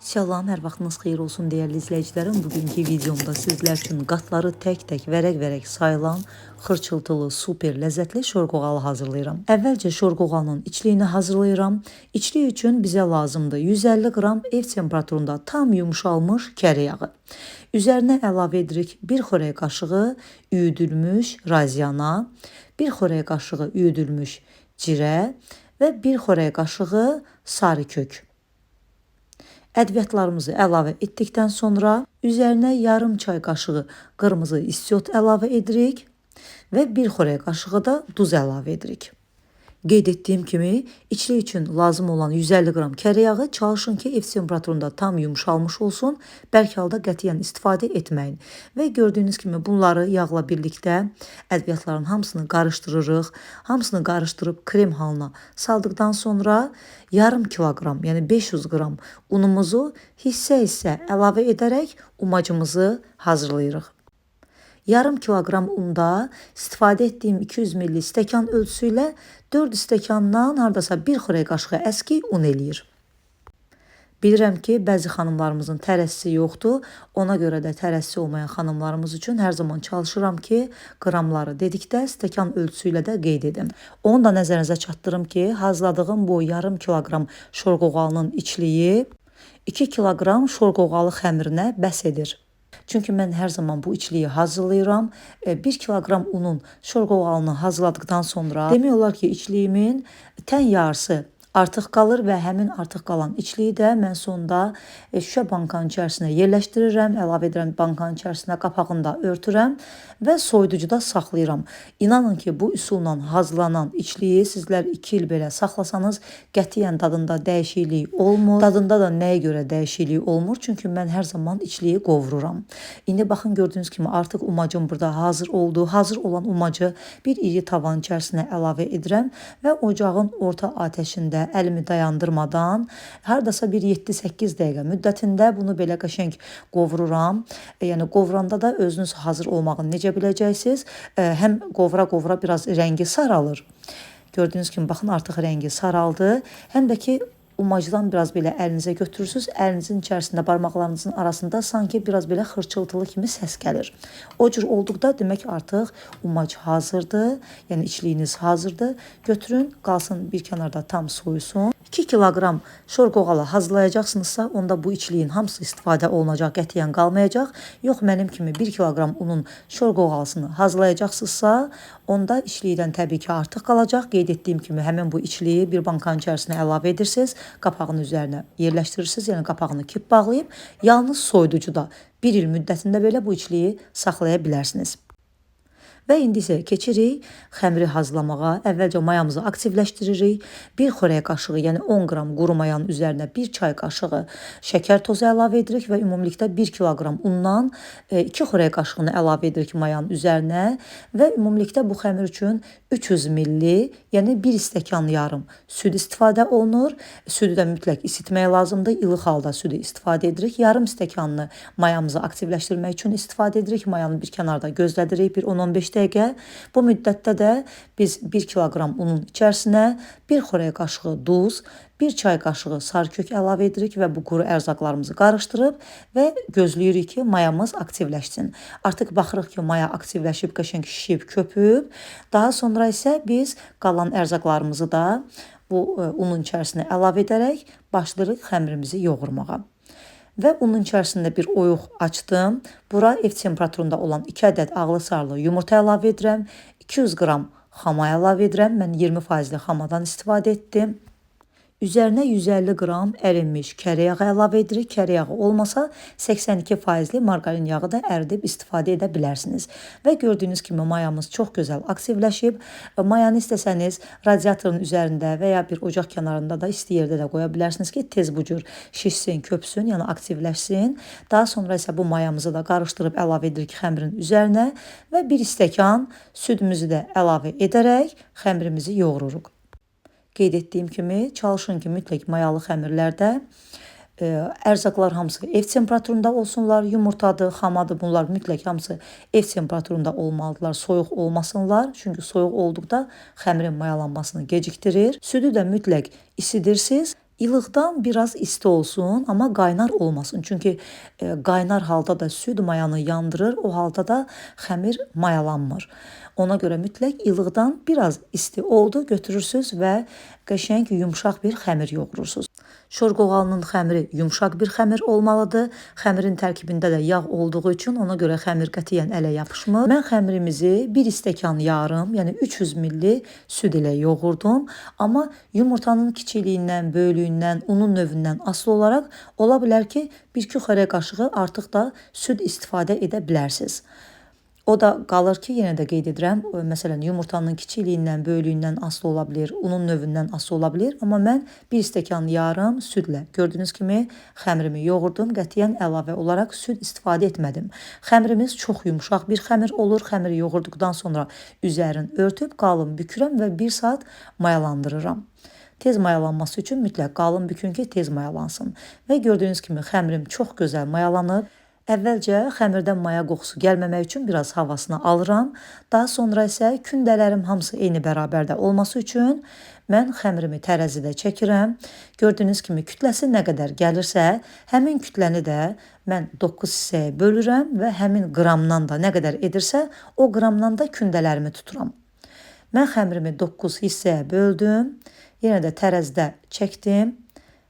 Salam, hər vaxtınız xeyir olsun dəyərli izləyicilərim. Bugünkü videomda sizlər üçün qatları tək-tək, vərəq-vərəq sayılan, xırçıltılı, super ləzzətli şorqoğalı hazırlayıram. Əvvəlcə şorqoğalının içliyini hazırlayıram. İçlik üçün bizə lazımdır 150 qram ev temperaturunda tam yumşalmış kərə yağı. Üzərinə əlavə edirik 1 xörək qaşığı üyüdülmüş raziana, 1 xörək qaşığı üyüdülmüş cirə və 1 xörək qaşığı sarı kök. Ədviyyatlarımızı əlavə etdikdən sonra üzərinə yarım çay qaşığı qırmızı istiot əlavə edirik və 1 xörək qaşığı da duz əlavə edirik. Qeyd etdiyim kimi, içlik üçün lazım olan 150 qram kərə yağı çalışın ki, ev temperaturunda tam yumşalmış olsun, bərk halda qətiyyən istifadə etməyin. Və gördüyünüz kimi bunları yağla birlikdə ədviyyatların hamısını qarışdırırıq. Hamısını qarışdırıb krem halına saldıqdan sonra yarım kiloqram, yəni 500 qram unumuzu hissə-hissə əlavə edərək umacımızı hazırlayırıq. Yarım kiloqram unda istifadə etdiyim 200 ml stəkan ölçüsü ilə 4 stəkandan hardasa 1 xörək qaşığı əski un eləyir. Bilirəm ki, bəzi xanımlarımızın tərəzisi yoxdur. Ona görə də tərəzisi olmayan xanımlarımız üçün hər zaman çalışıram ki, qramları dedikdə stəkan ölçüsü ilə də qeyd edim. Onu da nəzərinizə çatdırım ki, hazırladığım bu yarım kiloqram şorqoğalının içliyi 2 kiloqram şorqoğalı xəmirinə bəs edir. Çünki mən hər zaman bu içliyi hazırlayıram. 1 kiloqram unun şorqoğalını hazırladıqdan sonra demək olar ki, içliyimin tən yarısı artıq qalır və həmin artıq qalan içliyi də mən sonda şüşə bankanın içərisinə yerləşdirirəm, əlavə edirəm bankanın içərisinə, qapağını da örtürəm və soyuducuda saxlayıram. İnanın ki, bu üsulla hazırlanan içliyi sizlər 2 il belə saxlasanız qətiyyən dadında dəyişiklik olmur. Dadında da nəyə görə dəyişiklik olmur? Çünki mən hər zaman içliyi qovururam. İndi baxın, gördüyünüz kimi artıq umacım burada hazır oldu. Hazır olan umacı bir iri tavanın içərisinə əlavə edirəm və ocağın orta atəşində əlimi dayandırmadan hardasa bir 7-8 dəqiqə müddətində bunu belə qəşəng qovururam. Yəni qovuranda da özünüz hazır olmağını necə biləcəksiniz? Həm qovura-qovura biraz rəngi saralır. Gördüyünüz kimi baxın, artıq rəngi saraldı. Həm də ki umacdan biraz belə əlinizə götürürsünüz. Əlinizin içərisində barmaqlarınızın arasında sanki biraz belə xırçıltılı kimi səs gəlir. O cür olduqda demək artıq umac hazırdır. Yəni içliyiniz hazırdır. Götürün, qalsın bir kənarda tam soyusun. 2 kiloqram şorqoğalı hazırlayacaqsınızsa, onda bu içliyin hamısı istifadə olunacaq, qətiyyən qalmayacaq. Yox, mənim kimi 1 kiloqram unun şorqoğalısını hazırlayacaqsınızsa, onda içlikdən təbii ki artıq qalacaq. Qeyd etdiyim kimi həmin bu içliyi bir bankanın içərisinə əlavə edirsiniz, qapağının üzərinə yerləşdirirsiniz, yəni qapağını kip bağlayıb, yalnız soyuducuda 1 il müddətində belə bu içliyi saxlaya bilərsiniz. Və indi isə keçirik xəmiri hazırlamağa. Əvvəlcə mayamızı aktivləşdiririk. 1 xörək qaşığı, yəni 10 qram quru mayanın üzərinə 1 çay qaşığı şəkər tozu əlavə edirik və ümumilikdə 1 kiloqram undan 2 xörək qaşığını əlavə edirik mayanın üzərinə və ümumilikdə bu xəmir üçün 300 ml, yəni 1 stəkan yarım süd istifadə olunur. Südü də mütləq isitmək lazımdır. İlıq halda südü istifadə edirik. Yarım stəkanını mayamızı aktivləşdirmək üçün istifadə edirik. Mayanı bir kənarda gözlədirik bir 10-15 dəqiqə. Bu müddətdə də biz 1 kiloqram unun içərisinə 1 xörək qaşığı duz, 1 çay qaşığı sarı kök əlavə edirik və bu quru ərzaqlarımızı qarışdırıb və gözləyirik ki, mayamız aktivləşsin. Artıq baxırıq ki, maya aktivləşib, qəşəng şişib, köpüb. Daha sonra isə biz qalan ərzaqlarımızı da bu unun içərisinə əlavə edərək başlayırıq xəmirimizi yoğurmağa. Və unun içərisində bir oyuq açdım. Bura ev temperaturunda olan 2 ədəd ağlı sarlı yumurta əlavə edirəm. 200 qram xama əlavə edirəm. Mən 20% xamadan istifadə etdim. Üzərinə 150 qram ərinmiş kərə yağı əlavə edirik. Kərə yağı olmasa 82% margarin yağı da əridib istifadə edə bilərsiniz. Və gördüyünüz kimi mayamız çox gözəl aktivləşib. Mayanı istəsəniz radiatorun üzərində və ya bir ocaq kənarında da isti yerdə də qoya bilərsiniz ki, tez bu cür şişsin, köpsün, yəni aktivləşsin. Daha sonra isə bu mayamızı da qarışdırıb əlavə edirik xəmirin üzərinə və 1 stəkan südümüzü də əlavə edərək xəmirimizi yoğururuq. Qeyd etdiyim kimi, çalışın ki, mütləq mayalı xəmirlərdə ərzaqlar hamısı ev temperaturunda olsunlar. Yumurtadır, xamadır, bunlar mütləq hamısı ev temperaturunda olmalıdırlar, soyuq olmasınlar. Çünki soyuq olduqda xəmirin mayalanmasını gecikdirir. Südü də mütləq isidirsiniz. İlıqdan biraz isti olsun, amma qaynar olmasın. Çünki qaynar halda da süd mayanı yandırır, o halda da xəmir mayalanmır. Ona görə mütləq ilıqdan biraz isti oldu götürürsüz və qəşəng yumşaq bir xəmir yoğurursunuz. Şorqoğalının xəmiri yumşaq bir xəmir olmalıdır. Xəmirin tərkibində də yağ olduğu üçün ona görə xəmir qətiyyən ələ yapışmır. Mən xəmirimizi 1 stəkan yarım, yəni 300 ml süd ilə yoğurdum. Amma yumurtanın kiçiliyindən, böyüklüyündən, unun növündən asılı olaraq ola bilər ki, 1-2 xörək qaşığı artıq da süd istifadə edə bilərsiniz. O da qalır ki, yenə də qeyd edirəm, məsələn, yumurtanın kiçiliyindən, böyüklüyündən asılı ola bilər, unun növündən asılı ola bilər. Amma mən 1 stəkan yarım südlə, gördüyünüz kimi xəmirimi yoğurdum, qətiyyən əlavə olaraq süd istifadə etmədim. Xəmirimiz çox yumşaq bir xəmir olur. Xəmiri yoğurduqdan sonra üzərini örtüb qalın bükürəm və 1 saat mayalandırıram. Tez mayalanması üçün mütləq qalın bükün ki, tez mayalansın. Və gördüyünüz kimi xəmirim çox gözəl mayalanıb. Əvvəlcə xəmirdən maya qoxusu gəlməmək üçün biraz havasını alıram. Daha sonra isə kündələrim hamısı eyni bərabərdə olması üçün mən xəmirimi tərəzidə çəkirəm. Gördüyünüz kimi kütləsi nə qədər gəlirsə, həmin kütləni də mən 9 hissəyə bölürəm və həmin qramdan da nə qədər edirsə, o qramdan da kündələrimi tuturam. Mən xəmirimi 9 hissəyə böldüm. Yenə də tərəzidə çəkdim.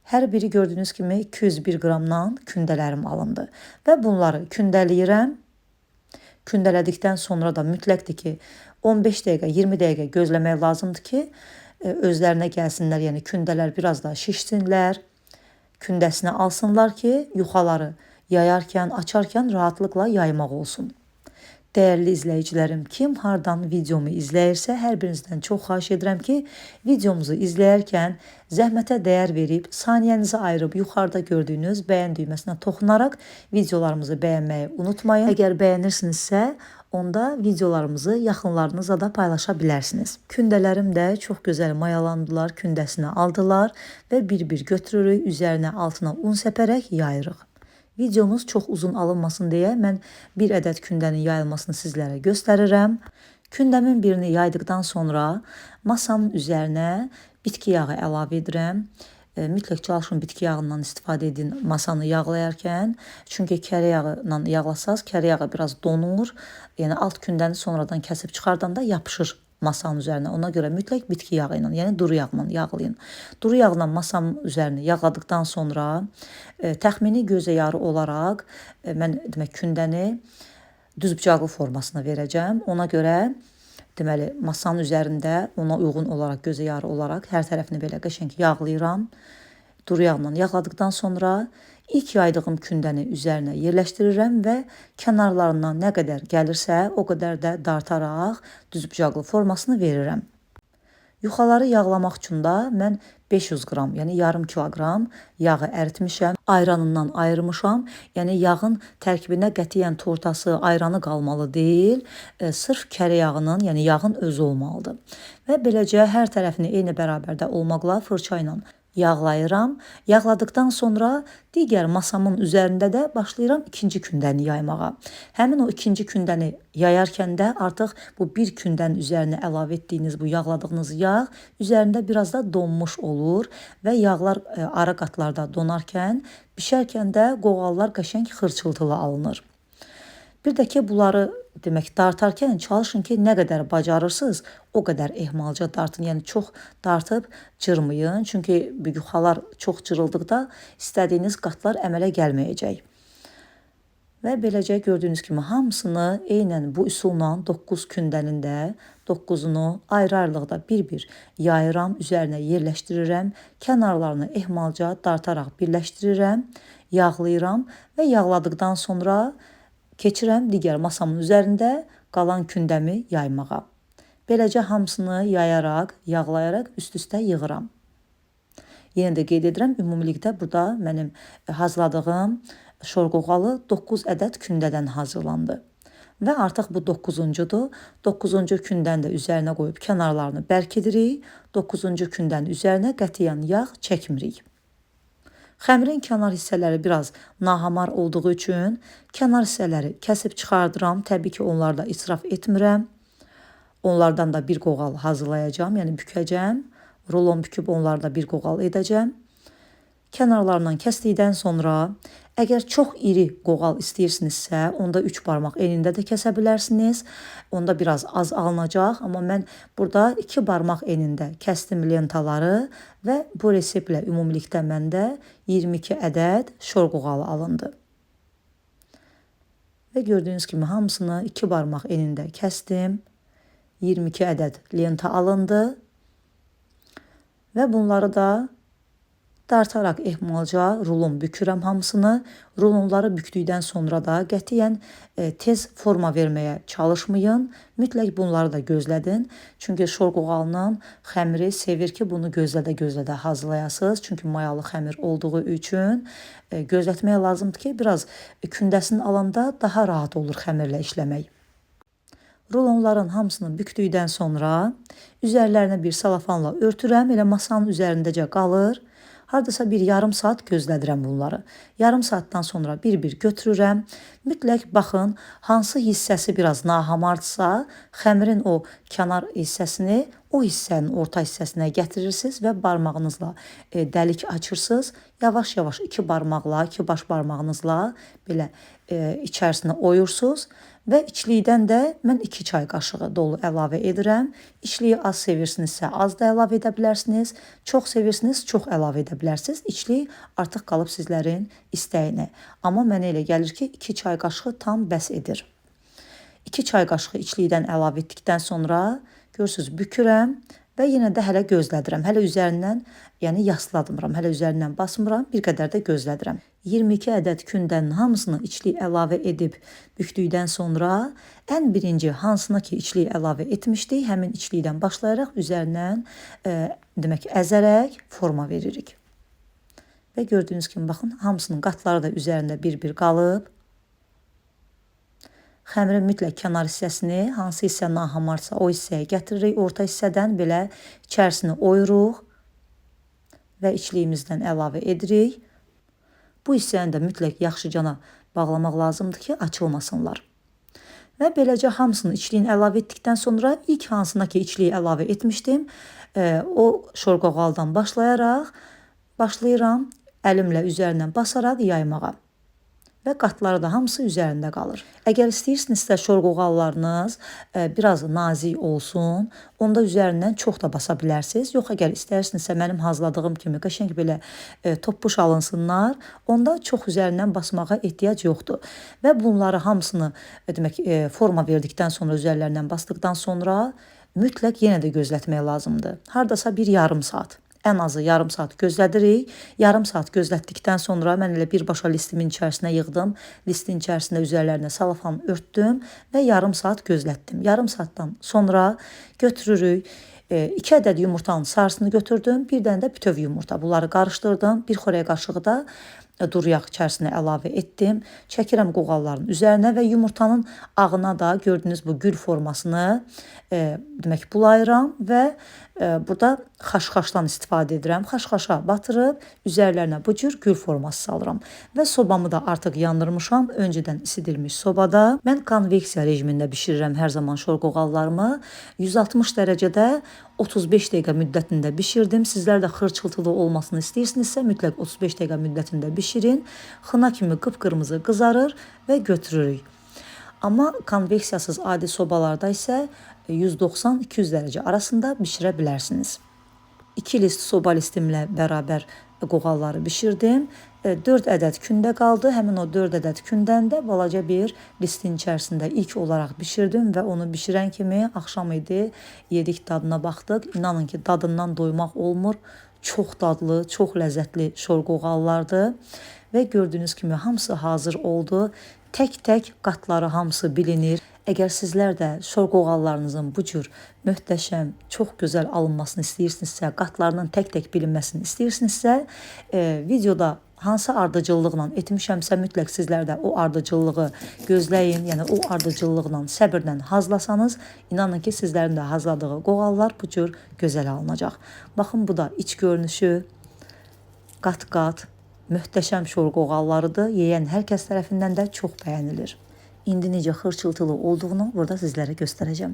Hər biri gördüyünüz kimi 201 qramdan kündələrim alındı. Və bunları kündələyirəm. Kündələdikdən sonra da mütləqdir ki, 15 dəqiqə, 20 dəqiqə gözləmək lazımdır ki, özlərinə gəlsinlər, yəni kündələr biraz da şişsinlər, kündəsini alsınlar ki, yuxaları yayarkən, açarkən rahatlıqla yaymaq olsun. Dəyərli izləyicilərim, kim hardan videomu izləyirsə, hər birinizdən çox xahiş edirəm ki, videomuzu izləyərkən zəhmətə dəyər verib, saniyənizi ayırıb yuxarıda gördüyünüz bəyən düyməsinə toxunaraq videolarımızı bəyənməyi unutmayın. Əgər bəyənirsinizsə, onda videolarımızı yaxınlarınızla da paylaşa bilərsiniz. Kündələrim də çox gözəl mayalandılar, kündəsini aldılar və bir-bir götürürük, üzərinə altına un səpərək yayırıq. Videomuz çox uzun alınmasın deyə mən bir ədəd kündənin yayılmasını sizlərə göstərirəm. Kündəmin birini yaydıqdan sonra masanın üzərinə bitki yağı əlavə edirəm. Mütləq çalışın bitki yağından istifadə edin masanı yağlayarkən. Çünki kərə yağıyla yağlasaz, kərə yağı biraz donur. Yəni alt kündəni sonradan kəsib çıxardanda yapışır masanın üzərinə. Ona görə mütləq bitki yağı ilə, yəni duru yağla yağlayın. Duru yağla masanın üzərini yağladıqdan sonra təxmini gözə yarı olaraq mən demək kündəni düzbucaqlı formasına verəcəm. Ona görə deməli masanın üzərində ona uyğun olaraq gözə yarı olaraq hər tərəfini belə qəşəng yağlayıram. Duru yağla yağladıqdan sonra İlk yaydığım kündəni üzərinə yerləşdirirəm və kənarlarından nə qədər gəlirsə, o qədər də dartaraq düzbucaqlı formasını verirəm. Yuxaları yağlamaq üçün də mən 500 qram, yəni yarım kiloqram yağı əritmişəm, ayranından ayırmışam. Yəni yağın tərkibində qətiyyən tortası, ayranı qalmalı deyil, sırf kərə yağının, yəni yağın özü olmalıdır. Və beləcə hər tərəfini eyni bərabərdə olmaqla fırça ilə yağlayıram. Yağladıqdan sonra digər masamın üzərində də başlayıram ikinci kündəni yaymağa. Həmin o ikinci kündəni yayarkən də artıq bu bir kündənin üzərinə əlavə etdiyiniz bu yağladığınız yağ üzərində biraz da donmuş olur və yağlar ara qatlarda donarkən, bişərkən də qoğallar qəşəng xırçıltılı alınır. Bir də ki, bunları demək dartarkən çalışın ki, nə qədər bacarırsınız, o qədər ehmalca dartın. Yəni çox dartıb cırmayın. Çünki yuxalar çox cırıldıqda istədiyiniz qatlar əmələ gəlməyəcək. Və beləcə gördüyünüz kimi hamısını eynən bu üsulla 9 kündənin də 9'unu ayrı-ayrılıqda bir-bir yayıram, üzərinə yerləşdirirəm. Kənarlarını ehmalca dartaraq birləşdirirəm, yağlayıram və yağladıqdan sonra keçirəm digər masamın üzərində qalan kündəmi yaymağa. Beləcə hamısını yayaraq, yağlayaraq üst-üstə yığıram. Yenə də qeyd edirəm, ümumilikdə burada mənim hazırladığım şorqoğalı 9 ədəd kündədən hazırlandı. Və artıq bu 9'uncudur. 9'uncu kündən də üzərinə qoyub kənarlarını bərkidirik. 9'uncu kündən üzərinə qətiyyən yağ çəkmirik. Xəmirin kənar hissələri biraz nahamar olduğu üçün kənar hissələri kəsib çıxardıram. Təbii ki, onları da israf etmirəm. Onlardan da bir qoğal hazırlayacağım, yəni bükəcəm. Rulon büküb onları da bir qoğal edəcəm. Kənarlarından kəsdikdən sonra əgər çox iri qoğal istəyirsinizsə, onda 3 barmaq enində də kəsə bilərsiniz. Onda biraz az alınacaq, amma mən burada 2 barmaq enində kəsdim lentaları və bu reseptlə ümumilikdə məndə 22 ədəd şor qoğalı alındı. Və gördüyünüz kimi hamısını 2 barmaq enində kəsdim. 22 ədəd lenta alındı. Və bunları da dartaraq ehmalca rulon bükürəm hamısını. Rulonları bükdükdən sonra da qətiyyən tez forma verməyə çalışmayın. Mütləq bunları da gözlədin. Çünki şor qoğalının xəmiri sevir ki, bunu gözlədə hazırlayasınız. Çünki mayalı xəmir olduğu üçün gözlətmək lazımdır ki, biraz kündəsini alanda daha rahat olur xəmirlə işləmək. Rulonların hamısını bükdükdən sonra üzərlərinə bir salafanla örtürəm. Elə masanın üzərindəcə qalır. Hardasa bir yarım saat gözlədirəm bunları. Yarım saatdan sonra bir-bir götürürəm. Mütləq baxın, hansı hissəsi biraz nahamardsa, xəmirin o kənar hissəsini o hissənin orta hissəsinə gətirirsiniz və barmağınızla dəlik açırsınız. Yavaş-yavaş 2 barmaqla, 2 baş barmağınızla belə içərisinə oyursunuz. Və içlikdən də mən 2 çay qaşığı dolu əlavə edirəm. İçliyi az sevirsinizsə az da əlavə edə bilərsiniz. Çox sevirsiniz, çox əlavə edə bilərsiniz. İçlik artıq qalıb sizlərin istəyinə. Amma mənə elə gəlir ki, 2 çay qaşığı tam bəs edir. 2 çay qaşığı içlikdən əlavə etdikdən sonra görürsünüz bükürəm və yenə də hələ gözlədirəm. Hələ üzərindən, yəni yasladmıram, hələ üzərindən basmıram, bir qədər də gözlədirəm. 22 ədəd kündənin hamısını içlik əlavə edib bükdükdən sonra ən birinci hansına ki içlik əlavə etmişdik, həmin içlikdən başlayaraq üzərindən demək əzərək forma veririk. Və gördüyünüz kimi baxın, hamısının qatları da üzərində bir-bir qalıb. Xəmirin mütləq kənar hissəsini, hansı hissə nahamardsa o hissəyə gətiririk. Orta hissədən belə içərisini oyuruq və içliyimizdən əlavə edirik. Bu hissəni də mütləq yaxşıcana bağlamaq lazımdır ki, açılmasınlar. Və beləcə hamısını içliyin əlavə etdikdən sonra ilk hansına ki içliyi əlavə etmişdim, o şor qoğaldan başlayıram əlimlə üzərindən basaraq yaymağa. Və qatları da hamısı üzərində qalır. Əgər istəyirsinizsə şor qoğallarınız biraz nazik olsun, onda üzərindən çox da basa bilərsiniz. Yox, əgər istəyirsinizsə mənim hazırladığım kimi qəşəng belə toppuş alınsınlar, onda çox üzərindən basmağa ehtiyac yoxdur. Və bunları hamısını demək forma verdikdən sonra üzərlərindən basdıqdan sonra mütləq yenə də gözlətmək lazımdır. Hardasa bir yarım saat. Ən azı yarım saat gözlədirik. Yarım saat gözlətdikdən sonra mən elə birbaşa listimin içərisinə yığdım. Listin içərisində üzərlərinə salafan örtdüm və yarım saat gözlətdim. Yarım saatdan sonra götürürük. 2 ədəd yumurtanın sarısını götürdüm. Bir dənə də bütöv yumurta. Bunları qarışdırdım. 1 xörək qaşığı da duru yağ içərisinə əlavə etdim. Çəkirəm qoğalların üzərinə və yumurtanın ağına da gördüyünüz bu gül formasını demək bulayıram və burada xaş-xaşdan istifadə edirəm. Xaş-xaşa batırıb üzərlərinə bu cür gül forması salıram. Və sobamı da artıq yandırmışam. Öncədən isidilmiş sobada. Mən konveksiya rejimində bişirirəm hər zaman şor qoğallarımı. 160 dərəcədə 35 dəqiqə müddətində bişirdim. Sizlər də xırçıltılı olmasını istəyirsinizsə mütləq 35 dəqiqə müddətində bişirin. Xına kimi qıpqırmızı qızarır və götürürük. Amma konveksiyasız adi sobalarda isə 190-200 dərəcə arasında bişirə bilərsiniz. 2 list soba listimlə bərabər qoğalları bişirdim. 4 ədəd kündə qaldı. Həmin o 4 ədəd kündən də balaca bir listin içərisində ilk olaraq bişirdim və onu bişirən kimi axşam idi. Yedik, dadına baxdıq. İnanın ki, dadından doymaq olmur. Çox dadlı, çox ləzzətli şor qoğallardır. Və gördüyünüz kimi hamısı hazır oldu. Tək-tək qatları hamısı bilinir. Əgər sizlər də şor qoğallarınızın bu cür möhtəşəm, çox gözəl alınmasını istəyirsinizsə, qatlarının tək-tək bilinməsini istəyirsinizsə, videoda hansı ardıcıllıqla etmişəmsə mütləq sizlər də o ardıcıllığı gözləyin. Yəni o ardıcıllıqla, səbirlə hazırlasanız, inanın ki, sizlərin də hazırladığı qoğallar bu cür gözəl alınacaq. Baxın, bu da iç görünüşü, qat-qat, möhtəşəm şor qoğallarıdır. Yeyən hər kəs tərəfindən də çox bəyənilir. İndi necə xırçıltılı olduğunu burada sizlərə göstərəcəm.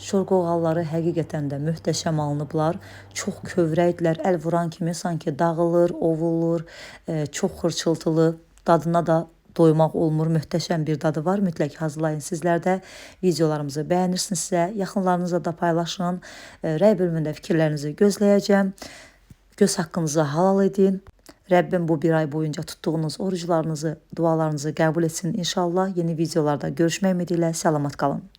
Şor qoğalları həqiqətən də möhtəşəm alınıblar. Çox kövrəkdilər. Əl vuran kimi sanki dağılır, ovulur, çox xırçıltılı, dadına da doymaq olmur. Möhtəşəm bir dadı var. Mütləq hazırlayın sizlər də. Videolarımızı bəyənirsinizsə, yaxınlarınızla da paylaşın. Rəy bölümündə fikirlərinizi gözləyəcəm. Göz haqqınızı halal edin. Rəbbim bu bir ay boyunca tutduğunuz oruclarınızı, dualarınızı qəbul etsin inşallah. Yeni videolarda görüşmək ümidilə. Salamat qalın.